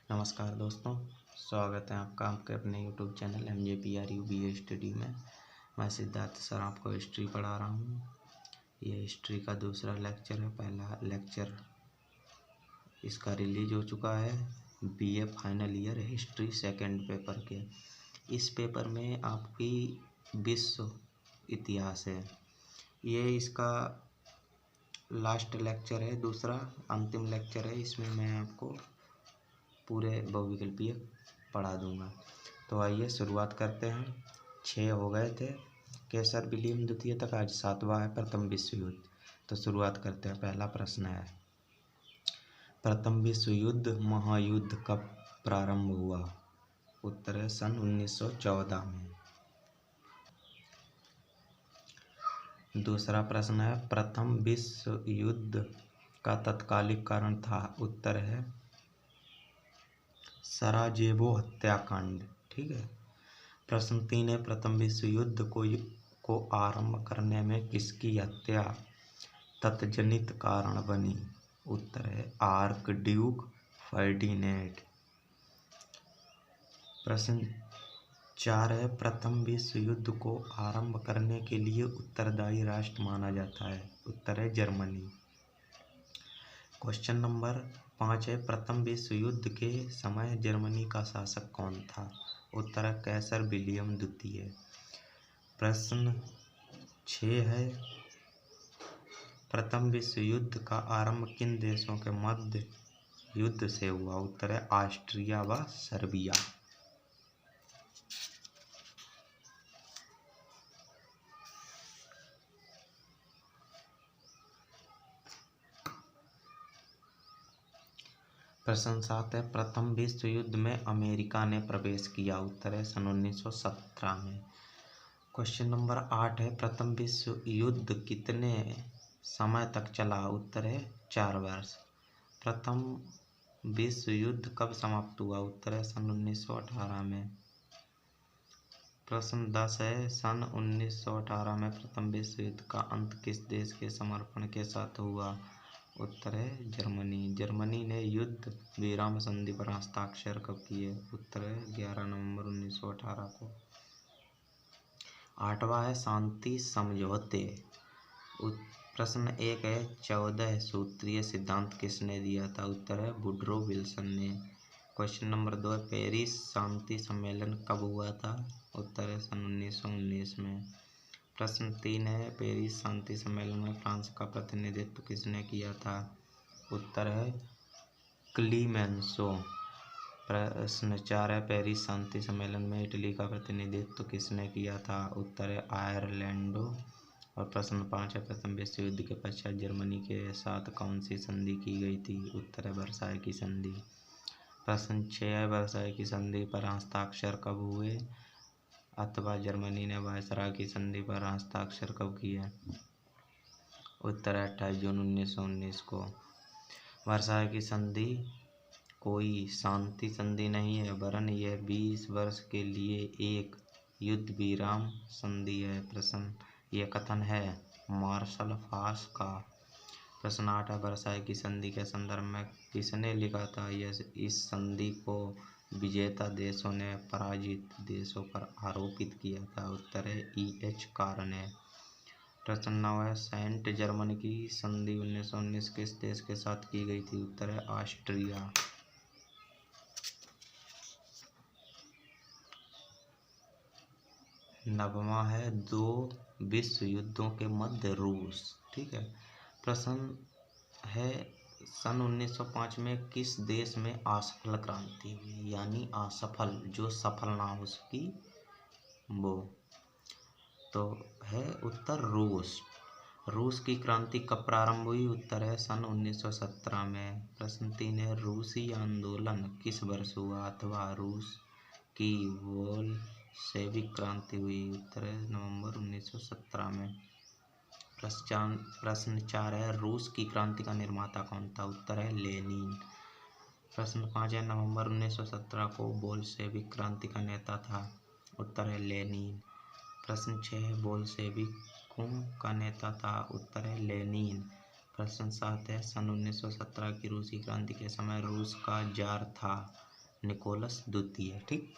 नमस्कार दोस्तों, स्वागत है आपका आपके अपने YouTube channel MJPRU BA study में। मैं सिद्धार्थ सर आपको हिस्ट्री पढ़ा रहा हूँ। ये हिस्ट्री का दूसरा लेक्चर है। पहला लेक्चर इसका रिलीज हो चुका है BA final year history second paper के। इस पेपर में आपकी विश्व इतिहास है। ये इसका लास्ट लेक्चर है, दूसरा अंतिम लेक्चर है। इसमें मैं आपको पूरे बहुविकल्पीय पढ़ा दूंगा। तो आइए शुरुआत करते हैं। 6 हो गए थे केसर विलियम द्वितीय तक, आज 7वां है प्रथम विश्व युद्ध। तो शुरुआत करते हैं। पहला प्रश्न है, प्रथम विश्व युद्ध महायुद्ध कब प्रारंभ हुआ? उत्तर है सन 1914 में। दूसरा प्रश्न है, प्रथम विश्व युद्ध का तत्कालिक कारण था? उत्तर है सराजेवो हत्याकांड। ठीक है। प्रश्न 3 है, प्रथम विश्व युद्ध को आरंभ करने में किसकी हत्या तत्जनित कारण बनी? उत्तर है आर्क ड्यूक फर्डिनेंड। प्रश्न 4 है, प्रथम विश्व युद्ध को आरंभ करने के लिए उत्तरदायी राष्ट्र माना जाता है? उत्तर है जर्मनी। क्वेश्चन नंबर 5 है, प्रथम विश्व युद्ध के समय जर्मनी का शासक कौन था? उत्तर है कैसर विलियम द्वितीय। प्रश्न 6 है, प्रथम विश्व युद्ध का आरंभ किन देशों के मध्य युद्ध से हुआ? उत्तर है ऑस्ट्रिया व सर्बिया। प्रश्न 7 है, प्रथम विश्व युद्ध में अमेरिका ने प्रवेश किया? उत्तर है सन 1917 में। क्वेश्चन नंबर 8 है, प्रथम विश्व युद्ध कितने समय तक चला? उत्तर है 4 वर्ष। प्रथम विश्व युद्ध कब समाप्त हुआ? उत्तर है सन 1918 में। प्रश्न 10 है, सन 1918 में प्रथम विश्व युद्ध का अंत किस देश के समर्पण के साथ हुआ? उत्तर है जर्मनी। जर्मनी ने युद्ध विराम संधि पर हस्ताक्षर कब किए? उत्तर है 11 नवंबर 1918 को। 8वां है, शांति समझौते। प्रश्न 1 है, 14 सूत्रीय सिद्धांत किसने दिया था? उत्तर है वुडरो विल्सन ने। क्वेश्चन नंबर 2 है, पेरिस शांति सम्मेलन कब हुआ था? उत्तर है सन 1919 में। प्रश्न 3 है, पेरिस शांति सम्मेलन में फ्रांस का प्रतिनिधित्व किसने किया था? उत्तर है क्लीमेंसो। प्रश्न 4 है, पेरिस शांति सम्मेलन में इटली का प्रतिनिधित्व किसने किया था? उत्तर है आयरलैंडो। और प्रश्न 5 है, प्रथम विश्व युद्ध के पश्चात जर्मनी के साथ कौन सी संधि की गई थी? उत्तर है वर्साई की संधि। प्रश्न 6 है, वर्साई की संधि पर हस्ताक्षर कब हुए अथवा जर्मनी ने वायसराय की संधि पर हस्ताक्षर कब किए? उत्तर है 28 जून 1919 को। वर्साई की संधि कोई शांति संधि नहीं है, वरन यह 20 वर्ष के लिए एक युद्ध विराम संधि है। प्रश्न यह कथन है मार्शल फास का। प्रश्न 8 है, वर्साई की संधि के संदर्भ में किसने लिखा था? इस संधि को विजेता देशों ने पराजित देशों पर आरोपित किया था। उत्तर है EH कार ने। प्रश्न 9 है, सेंट जर्मन की संधि 1919 किस देश के साथ की गई थी? उत्तर है ऑस्ट्रिया। नववां है, 2 विश्व युद्धों के मध्य रूस। ठीक है। प्रश्न है, सन 1905 में किस देश में असफल क्रांति हुई? यानी असफल, जो सफल ना हो सकी वो। तो है उत्तर रूस। रूस की क्रांति कब प्रारंभ हुई? उत्तर है सन 1917 में। प्रश्न 3 है, रूसी आंदोलन किस वर्ष हुआ अथवा रूस की बोल्शेविक क्रांति हुई? उत्तर है नवंबर 1917 में। प्रश्न 4 है, रूस की क्रांति का निर्माता कौन था? उत्तर है लेनिन। प्रश्न 5 है, नवंबर 1917 को बोल्शेविक क्रांति का नेता था? उत्तर है लेनिन। प्रश्न 6 है, बोल्शेविकों का नेता था? उत्तर है लेनिन। प्रश्न 7 है, सन 1917 की रूसी क्रांति के समय रूस का जार था? निकोलस द्वितीय। ठीक।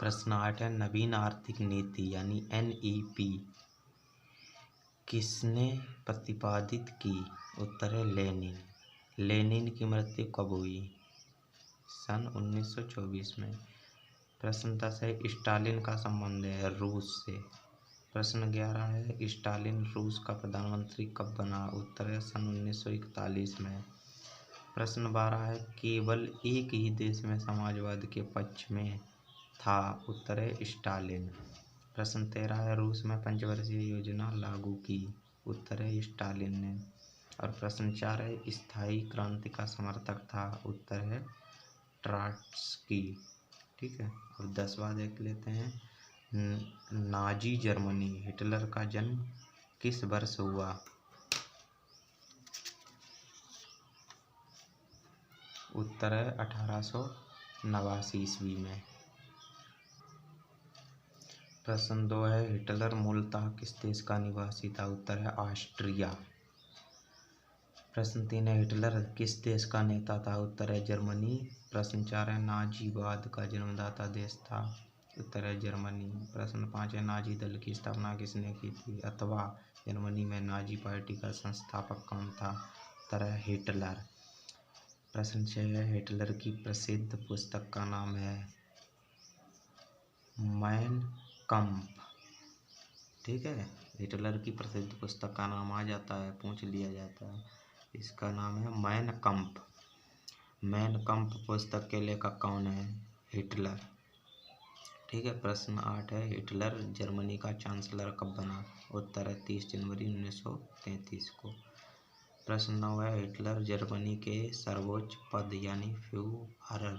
प्रश्न 8 है नवीन आर्थिक नीति यानी NEP किसने प्रतिपादित की? उत्तर है लेनिन। लेनिन की मृत्यु कब हुई? सन 1924 में। प्रश्न 10 है स्टालिन का संबंध है रूस से। प्रश्न 11 है स्टालिन रूस का प्रधानमंत्री कब बना? उत्तर है सन 1941 में। प्रश्न 12 है केवल एक ही देश में समाजवाद के पक्ष में था? उत्तर है स्टालिन। प्रश्न 13 है रूस में पंचवर्षीय योजना लागू की? उत्तर है स्टालिन ने। और प्रश्न 4 है स्थायी क्रांति का समर्थक था? उत्तर है ट्रॉट्स्की। ठीक है। अब 10वां देख लेते हैं नाजी जर्मनी हिटलर का जन्म किस वर्ष हुआ? उत्तर है 1889 ईस्वी में। प्रश्न 2 है हिटलर मूलतः किस देश का निवासी था? उत्तर है ऑस्ट्रिया। प्रश्न 3 है हिटलर किस देश का नेता था? उत्तर है जर्मनी। प्रश्न 4 है नाजीवाद का जन्मदाता देश था? उत्तर है जर्मनी। प्रश्न 5 है नाजी दल की स्थापना किसने की थी? अथवा जर्मनी में नाजी पार्टी का संस्थापक कौन था? उत्तर है हिटलर। प्रश्न 6 है हिटलर की प्रसिद्ध पुस्तक का नाम है मैन कम्फ। ठीक है। हिटलर की प्रसिद्ध पुस्तक का नाम आ जाता है, पूछ लिया जाता है। इसका नाम है मैन कम्फ। मैन कम्फ पुस्तक के लेखक कौन है? हिटलर। ठीक है। प्रश्न 8 है हिटलर जर्मनी का चांसलर कब बना? उत्तर है 30 जनवरी 1933 को। प्रश्न 9 है हिटलर जर्मनी के सर्वोच्च पद यानी फ्यूहरर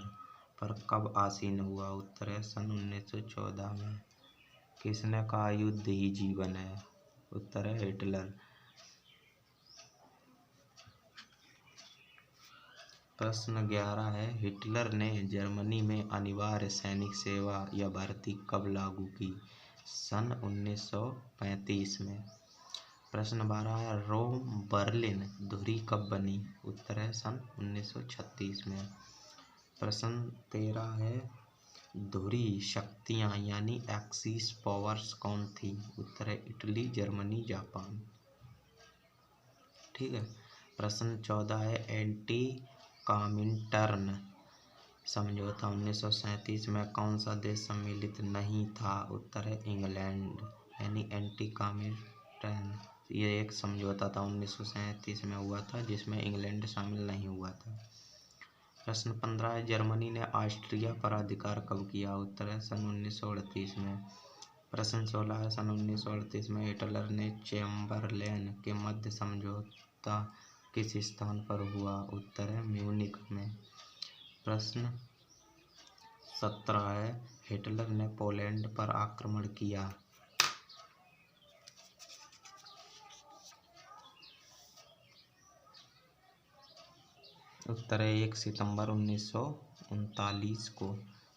पर कब आसीन हुआ? उत्तर है सन 1914 में। किसने कहा युद्ध ही जीवन है? उत्तर है हिटलर। प्रश्न 11 है हिटलर ने जर्मनी में अनिवार्य सैनिक सेवा या भर्ती कब लागू की? सन 1935 में। प्रश्न 12 है रोम बर्लिन धुरी कब बनी? उत्तर है सन 1936 में। प्रश्न 13 है धुरी शक्तियाँ यानी एक्सिस पावर्स कौन थी? उत्तर है इटली, जर्मनी, जापान। ठीक है। प्रश्न 14 है एंटी कॉमिंटर्न समझौता 1937 में कौन सा देश सम्मिलित नहीं था? उत्तर है इंग्लैंड यानी एंटी कॉमिंटर्न। ये एक समझौता था 1937 में हुआ था जिसमें इंग्लैंड शामिल नहीं हुआ था। प्रश्न 15 है जर्मनी ने ऑस्ट्रिया पर अधिकार कब किया? उत्तर है सन 1938 में। प्रश्न 16 है सन 1938 में हिटलर ने चेम्बरलेन के मध्य समझौता किस स्थान पर हुआ? उत्तर है म्यूनिख में। प्रश्न 17 है हिटलर ने पोलैंड पर आक्रमण किया? उत्तर है 1 सितंबर 1939 को।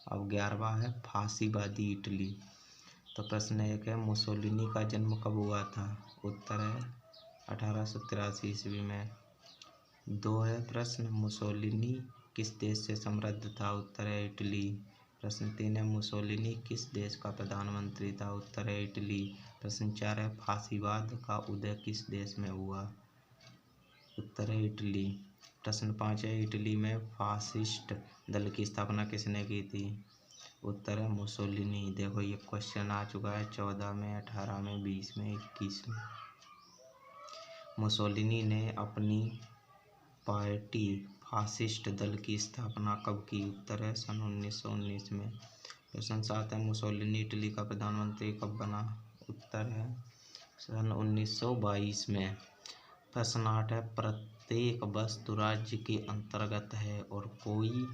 अब 11वां है फांसीवादी इटली। तो प्रश्न 1 है मुसोलिनी का जन्म कब हुआ था? उत्तर है 1883 ईस्वी में। 2 है प्रश्न मुसोलिनी किस देश से समृद्ध था? उत्तर है इटली। प्रश्न 3 है मुसोलिनी किस देश का प्रधानमंत्री था? उत्तर है इटली। प्रश्न 4 है फांसीवाद का उदय किस देश में हुआ? उत्तर है इटली। प्रश्न 5 है इटली में फासिस्ट दल की स्थापना किसने की थी? उत्तर है मुसोलिनी। देखो ये क्वेश्चन आ चुका है 14 में, 18 में, 20 में, 21 में। मुसोलिनी ने अपनी पार्टी फासिस्ट दल की स्थापना कब की? उत्तर है सन 1919 में। प्रश्न 7 है मुसोलिनी इटली का प्रधानमंत्री कब बना? उत्तर है सन 1922 में। प्रश्न 8 है प्रत्येक वस्तु राज्य के अंतर्गत है और कोई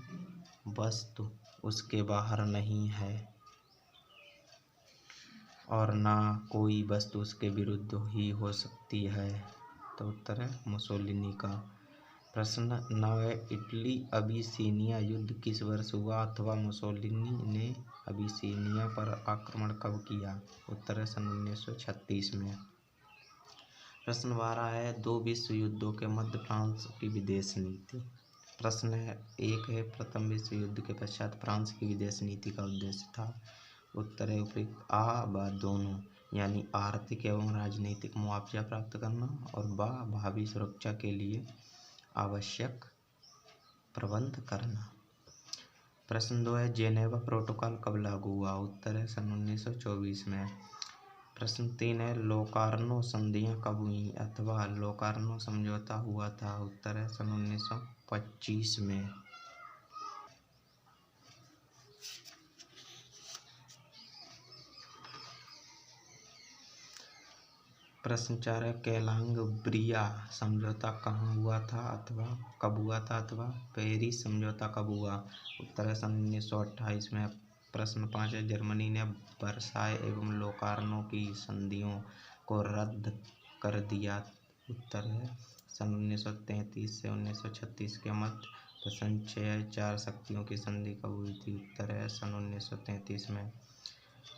वस्तु उसके बाहर नहीं है और ना कोई वस्तु उसके विरुद्ध ही हो सकती है। तो उत्तर है मुसोलिनी का। प्रश्न 9 है इटली अबिसीनिया युद्ध किस वर्ष हुआ अथवा मुसोलिनी ने अबिसीनिया पर आक्रमण कब किया? उत्तर है सन 1936 में। प्रश्न 12 है 2 विश्व युद्धों के मध्य फ्रांस की विदेश नीति। प्रश्न है एक है प्रथम विश्व युद्ध के पश्चात फ्रांस की विदेश नीति का उद्देश्य था। उत्तर है उपयुक्त आ व दोनों, यानी आर्थिक एवं राजनीतिक मुआवजा प्राप्त करना, और भावी सुरक्षा के लिए आवश्यक प्रबंध करना। प्रश्न 2 है जेनेवा प्रोटोकॉल कब लागू हुआ। उत्तर है सन 1924 में। प्रश्न 3 है लोकार्नो संधियां कब हुई अथवा लोकार्नो समझौता हुआ था। उत्तर है सन 1925 में। प्रश्न 4 है केलांग ब्रिया समझौता कहाँ हुआ था अथवा कब हुआ था अथवा पेरिस समझौता कब हुआ। उत्तर है सन 1928 में। प्रश्न 5 है जर्मनी ने वर्साय एवं लोकार्नो की संधियों को रद्द कर दिया। उत्तर है सन 1933 से 1936 के मध्य। प्रश्न 6 है चार शक्तियों की संधि कब हुई थी। उत्तर है सन 1933 में।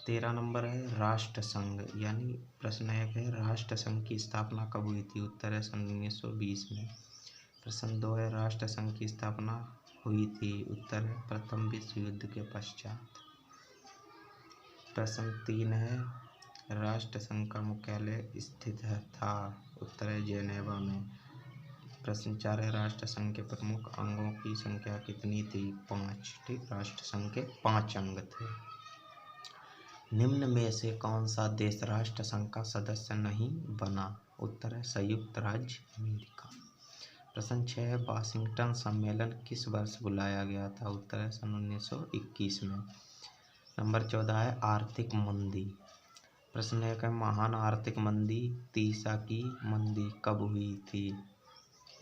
13 नंबर है राष्ट्र संघ, यानी प्रश्न 1 है राष्ट्र संघ की स्थापना कब हुई थी। उत्तर है सन 1920 में। प्रश्न 2 है राष्ट्र संघ की स्थापना हुई थी। उत्तर है प्रथम विश्व युद्ध के पश्चात। प्रश्न 3 है राष्ट्र संघ का मुख्यालय स्थित था। उत्तर है जेनेवा में। प्रश्न 4 है राष्ट्र संघ के प्रमुख अंगों की संख्या कितनी थी। 5। ठीक, राष्ट्र संघ के 5 अंग थे। निम्न में से कौन सा देश राष्ट्र संघ का सदस्य नहीं बना। उत्तर है संयुक्त राज्य अमेरिका। प्रश्न 6 है वाशिंगटन सम्मेलन किस वर्ष बुलाया गया था। उत्तर है सन 1921 में। नंबर 14 है आर्थिक मंदी। प्रश्न 1 है महान आर्थिक मंदी तीसा की मंदी कब हुई थी।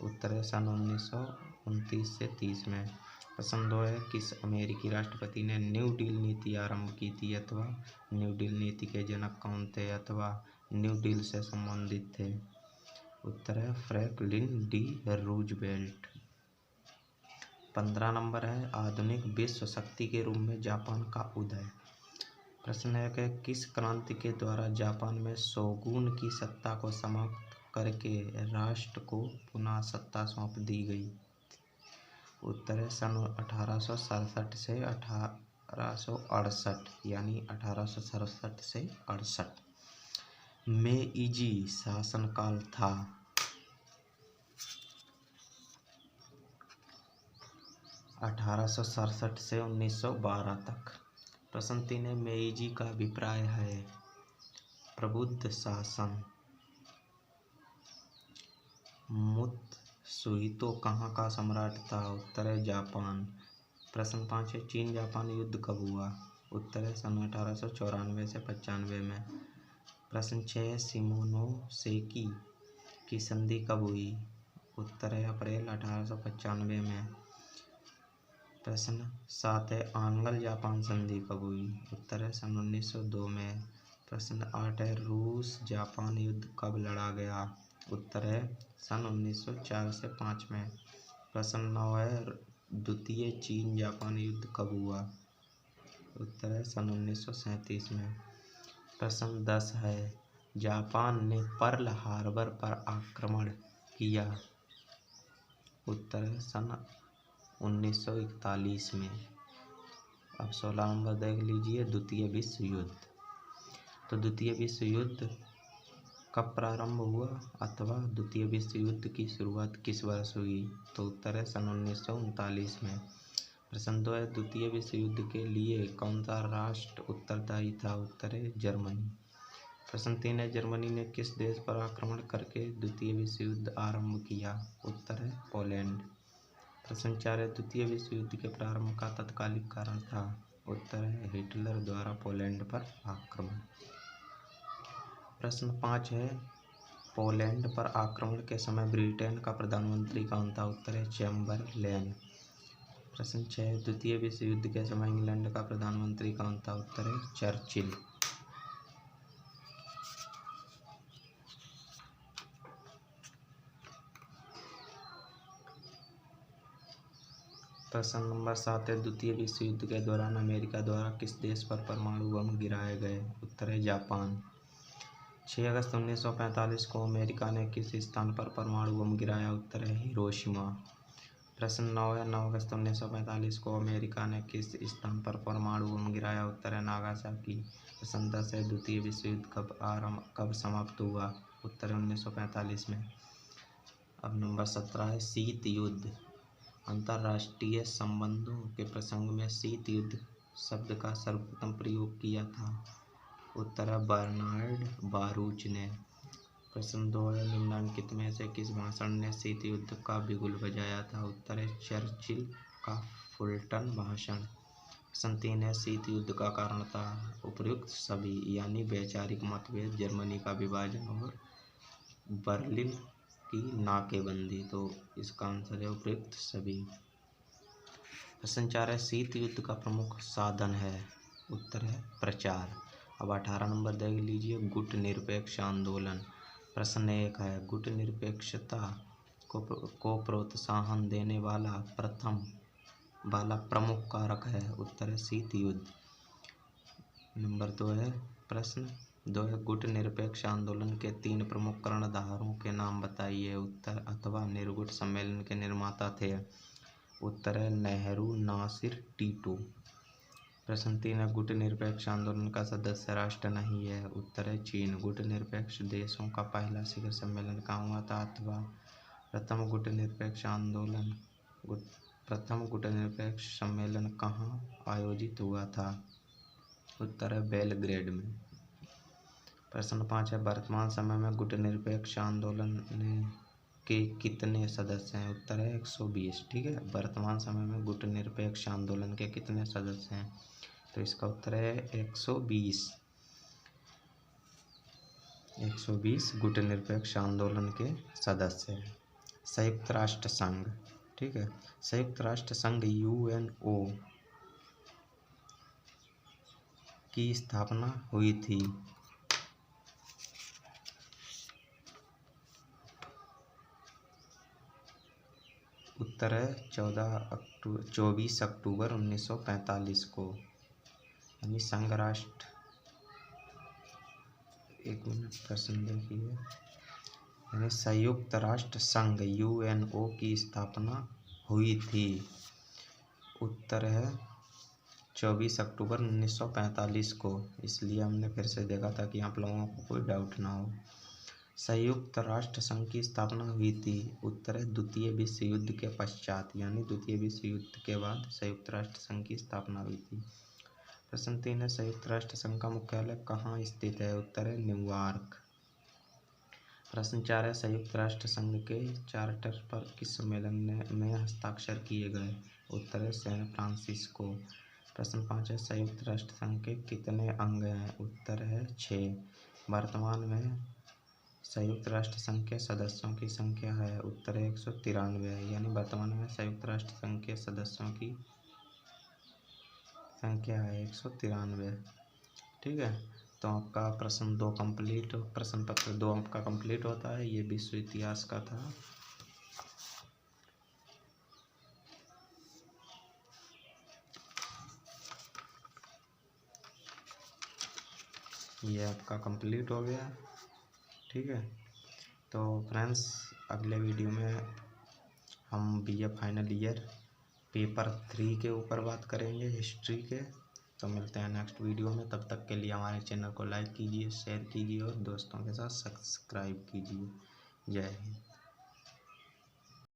उत्तर है सन 1929 से 30 में। प्रश्न 2 है किस अमेरिकी राष्ट्रपति ने न्यू डील नीति आरंभ की थी अथवा न्यू डील नीति के जनक कौन थे अथवा न्यू डील से संबंधित थे। उत्तर है फ्रैंकलिन डी रूजवेल्ट। 15 नंबर है आधुनिक विश्व शक्ति के रूप में जापान का उदय। प्रश्न 1 है किस क्रांति के द्वारा जापान में शोगुन की सत्ता को समाप्त करके राष्ट्र को पुनः सत्ता सौंप दी गई। उत्तर है सन 1867 से 1868, यानी 1867 से 68। मेइजी शासनकाल था। 1867 से 1912 तक। प्रश्न 3 है मेइजी का अभिप्राय है प्रबुद्ध शासन। मुत्सुहितो कहाँ का सम्राट था। उत्तर है जापान। प्रश्न 5 है चीन जापान युद्ध कब हुआ। उत्तर है सन 1894 से 95 में। प्रश्न 6 है शिमोनोसेकी की संधि कब हुई। उत्तर है अप्रैल 1895 में। प्रश्न 7 है आंग्ल जापान संधि कब हुई। उत्तर है सन 1902 में। प्रश्न 8 है रूस जापान युद्ध कब लड़ा गया। उत्तर है सन 1904 से 5 में। प्रश्न 9 है द्वितीय चीन जापान युद्ध कब हुआ। उत्तर है सन 1937 में। प्रश्न 10 है जापान ने पर्ल हार्बर पर आक्रमण किया। उत्तर है सन 1941 में। अब 16 नंबर देख लीजिए द्वितीय विश्व युद्ध। तो द्वितीय विश्व युद्ध कब प्रारंभ हुआ अथवा द्वितीय विश्व युद्ध की शुरुआत किस वर्ष हुई। तो उत्तर है सन 1939 में। प्रश्न 2 है द्वितीय विश्व युद्ध के लिए कौन सा राष्ट्र उत्तरदायी था। उत्तर है जर्मनी। प्रश्न 3 है जर्मनी ने किस देश पर आक्रमण करके द्वितीय विश्व युद्ध आरंभ किया। उत्तर है पोलैंड। प्रश्न 4 है द्वितीय विश्व युद्ध के प्रारंभ का तत्कालिक कारण था। उत्तर है हिटलर द्वारा पोलैंड पर आक्रमण। प्रश्न 5 है पोलैंड पर आक्रमण के समय ब्रिटेन का प्रधानमंत्री कौन था। उत्तर है चैम्बरलेन। प्रश्न 6 द्वितीय विश्व युद्ध के समय इंग्लैंड का प्रधानमंत्री कौन था। उत्तर है चर्चिल। प्रश्न नंबर 7 है द्वितीय विश्व युद्ध के दौरान अमेरिका द्वारा किस देश पर परमाणु बम गिराए गए। उत्तर है जापान। 6 अगस्त 1945 को अमेरिका ने किस स्थान पर परमाणु बम गिराया। उत्तर है हिरोशिमा। प्रश्न 9 है 9 अगस्त 1945 को अमेरिका ने किस स्थान पर परमाणु बम गिराया? उत्तर है नागासाकी। प्रश्न 10 है द्वितीय विश्व युद्ध कब समाप्त हुआ? उत्तर है 1945 में। अब नंबर 17 है शीत युद्ध। अंतर्राष्ट्रीय संबंधों के प्रसंग में शीत युद्ध शब्द का सर्वप्रथम प्रयोग किया था? उत्तर है बर्नार्ड बारूच ने। प्रश्न 2 है निम्नलिखित में से किस भाषण ने शीत युद्ध का बिगुल बजाया था? उत्तर है चर्चिल का फुलटन भाषण। प्रश्न 3 है शीत युद्ध का कारण था? उपर्युक्त सभी, यानी वैचारिक मतभेद, जर्मनी का विभाजन और बर्लिन की नाकेबंदी। तो इसका आंसर है उपर्युक्त सभी। प्रश्न 4 है शीत युद्ध का प्रमुख साधन है? उत्तर है प्रचार। अब 18 नंबर देख लीजिए गुट निरपेक्ष आंदोलन। प्रश्न 1 है गुट निरपेक्षता को प्रोत्साहन देने वाला प्रमुख कारक है? उत्तर है शीत युद्ध। नंबर 2 है प्रश्न 2 है गुट निरपेक्ष आंदोलन के 3 प्रमुख कर्णधारों के नाम बताइए। उत्तर अथवा निर्गुट सम्मेलन के निर्माता थे? उत्तर है नेहरू, नासिर, टीटो। प्रश्न 3 है गुट निरपेक्ष आंदोलन का सदस्य राष्ट्र नहीं है? उत्तर है चीन। गुट निरपेक्ष देशों का पहला शिखर सम्मेलन कहाँ हुआ था? अथवा प्रथम गुट निरपेक्ष सम्मेलन कहाँ आयोजित हुआ था? उत्तर है बेलग्रेड में। प्रश्न 5 है वर्तमान समय में गुट निरपेक्ष आंदोलन के कितने सदस्य हैं? उत्तर है 120। ठीक है, वर्तमान समय में गुट निरपेक्ष आंदोलन के कितने सदस्य हैं? तो इसका उत्तर है 120 गुट निरपेक्ष आंदोलन के सदस्य हैं। संयुक्त राष्ट्र संघ, ठीक है, संयुक्त राष्ट्र संघ UNO की स्थापना हुई थी? उत्तर है 24 अक्टूबर 1945 को। यानी संघ राष्ट्र, एक मिनट प्रश्न देखिए, यानी संयुक्त राष्ट्र संघ UNO की स्थापना हुई थी। उत्तर है 24 अक्टूबर 1945 को। इसलिए हमने फिर से देखा था कि आप लोगों को कोई डाउट ना हो। संयुक्त राष्ट्र संघ की स्थापना हुई थी। उत्तर है द्वितीय विश्व युद्ध के पश्चात, यानी द्वितीय विश्व युद्ध के बाद संयुक्त राष्ट्र संघ की स्थापना हुई थी। प्रश्न 3 है संयुक्त राष्ट्र संघ का मुख्यालय कहाँ स्थित है? उत्तर है न्यूयॉर्क। प्रश्न 4 है संयुक्त राष्ट्र संघ के चार्टर पर किस सम्मेलन में हस्ताक्षर किए गए? उत्तर है सैन फ्रांसिस्को। प्रश्न 5 है संयुक्त राष्ट्र संघ के कितने अंग हैं? उत्तर है 6। वर्तमान में संयुक्त राष्ट्र संघ के सदस्यों की संख्या है? उत्तर है 193। यानी वर्तमान में संयुक्त राष्ट्र संघ के सदस्यों की संख्या है 193। ठीक है, तो आपका प्रश्न 2 कंप्लीट, प्रश्न पत्र 2 आपका कंप्लीट होता है। ये विश्व इतिहास का था। ये आपका कंप्लीट हो गया। ठीक है, तो फ्रेंड्स अगले वीडियो में हम BA फाइनल ईयर पेपर 3 के ऊपर बात करेंगे, हिस्ट्री के। तो मिलते हैं नेक्स्ट वीडियो में। तब तक के लिए हमारे चैनल को लाइक कीजिए, शेयर कीजिए और दोस्तों के साथ सब्सक्राइब कीजिए। जय हिंद।